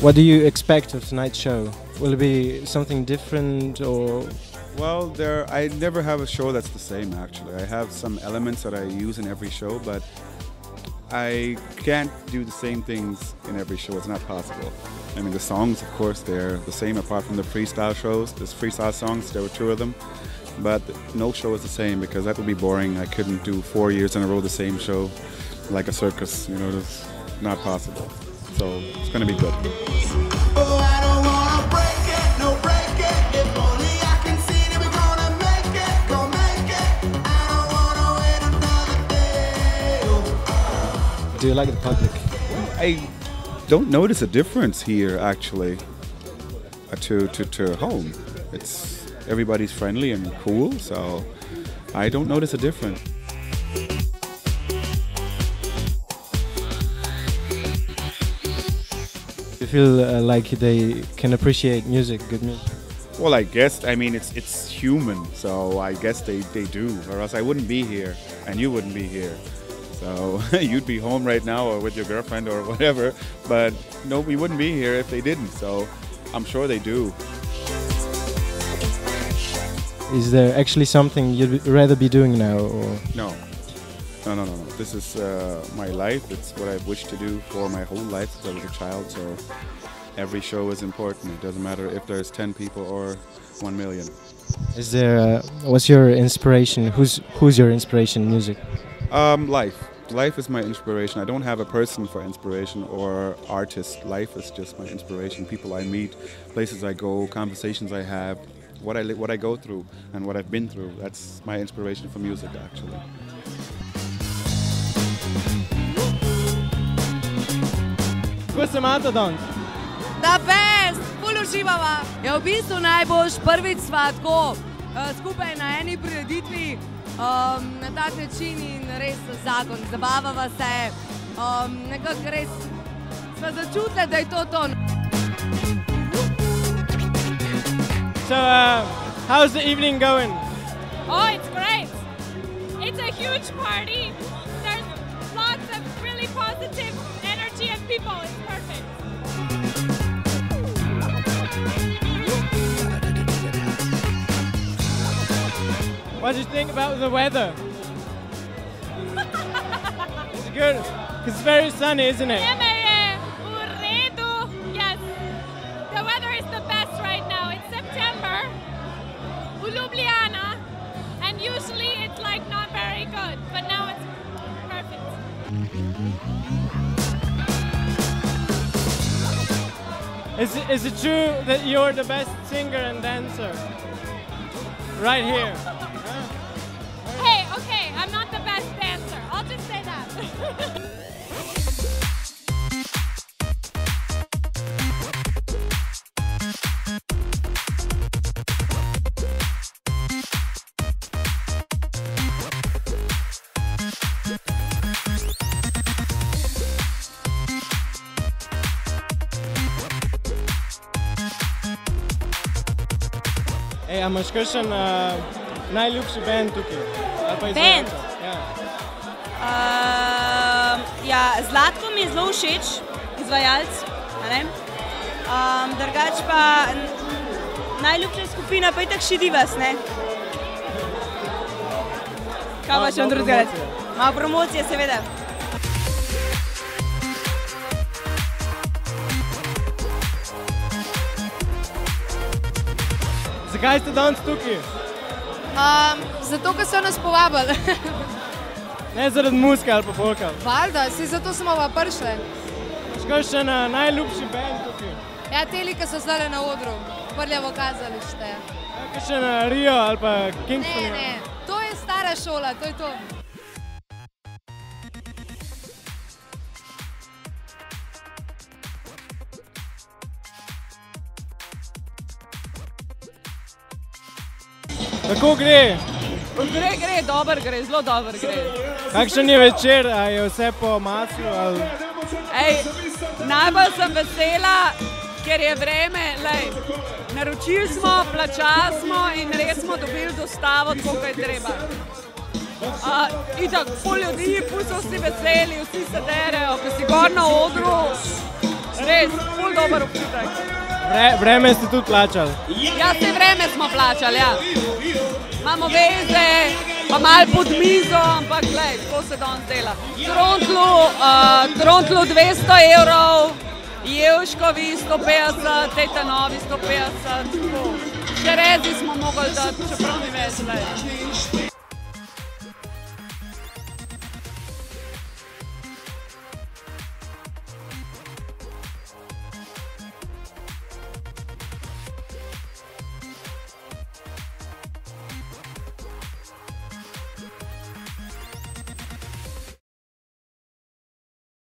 What do you expect of tonight's show? Will it be something different or? Well, I never have a show that's the same, actually. I have some elements that I use in every show, but I can't do the same things in every show. It's not possible. I mean, the songs, of course, they're the same apart from the freestyle shows. There's freestyle songs, there were 2 of them. But no show is the same because that would be boring. I couldn't do 4 years in a row the same show like a circus. You know, it's not possible. So it's going to be good. Do you like the public? I don't notice a difference here, actually, to home. Everybody's friendly and cool, so I don't notice a difference. You feel like they can appreciate music, good music? Well, I guess, I mean, it's human, so I guess they do, or else I wouldn't be here, and you wouldn't be here. So you'd be home right now or with your girlfriend or whatever, but no, we wouldn't be here if they didn't, so I'm sure they do. Is there actually something you'd rather be doing now? Or? No. This is my life. It's what I've wished to do for my whole life since I was a child, so every show is important. It doesn't matter if there's 10 people or 1 million. Is there, what's your inspiration? Who's your inspiration in music? Life. Life is my inspiration. I don't have a person for inspiration or artist. Life is just my inspiration. People I meet, places I go, conversations I have, what I go through and what I've been through. That's my inspiration for music, actually. Kako se imate danes? Da best, ful uživava. Ja, v bistvu najboljš, prvič sva tako skupaj na eni prireditvi na tak način in res zakon, zabavava se, nekako res sva začutila, da je to. So, how's the evening going? Oh, it's great. It's a huge party. There's lots of really positive energy and people. It's perfect. What do you think about the weather? It's good. Because it's very sunny, isn't it? Yes. The weather is the best right now. It's September. Ljubljana. And usually it's like not very good. But now it's perfect. Is it true that you're the best singer and dancer? Right here. Hey, okay, I'm not the best dancer. I'll just say that. Ej, a imaš kakšen najljubši band tukaj? Band? Ja, Zlatko mi je zelo všeč, izvajalec, drugače pa najljubša skupina pa itak Šidivas, ne? Kaj pa še on drugega reči? Malo promocije, seveda. Zakaj ste danes tukaj? Zato, ker so nas povabili. Ne zaradi muzike ali pa folka? Valjda, si zato smo pa prišli. Kakšen najljubši band tukaj? Ja, teli, ki so zdaj na odru. Prljavo kazalište. Kakšen Rio ali pa Kingston? Ne, to je stara šola, to je to. Kako gre? Gre, dober gre, zelo dober gre. Kakšen je večer, a je vse po maslu ali? Najbolj sem vesela, ker je vreme, naročili smo, plačali smo in res smo dobili dostavo, tako kot je treba. Itak, pol ljudi, pol so vsi veseli, vsi se derejo, ko si gor na odru, Res, ful dober občutek. Vreme ste tudi plačali. Ja, vse vreme smo plačali, ja. Imamo veze, pa malo pod mizo, ampak glej, tako se danes dela. Trontlu 200 evrov, Jevškovi 150, Tetanovi 150, tako. Še rezi smo mogli dati, čeprav ni več, glej.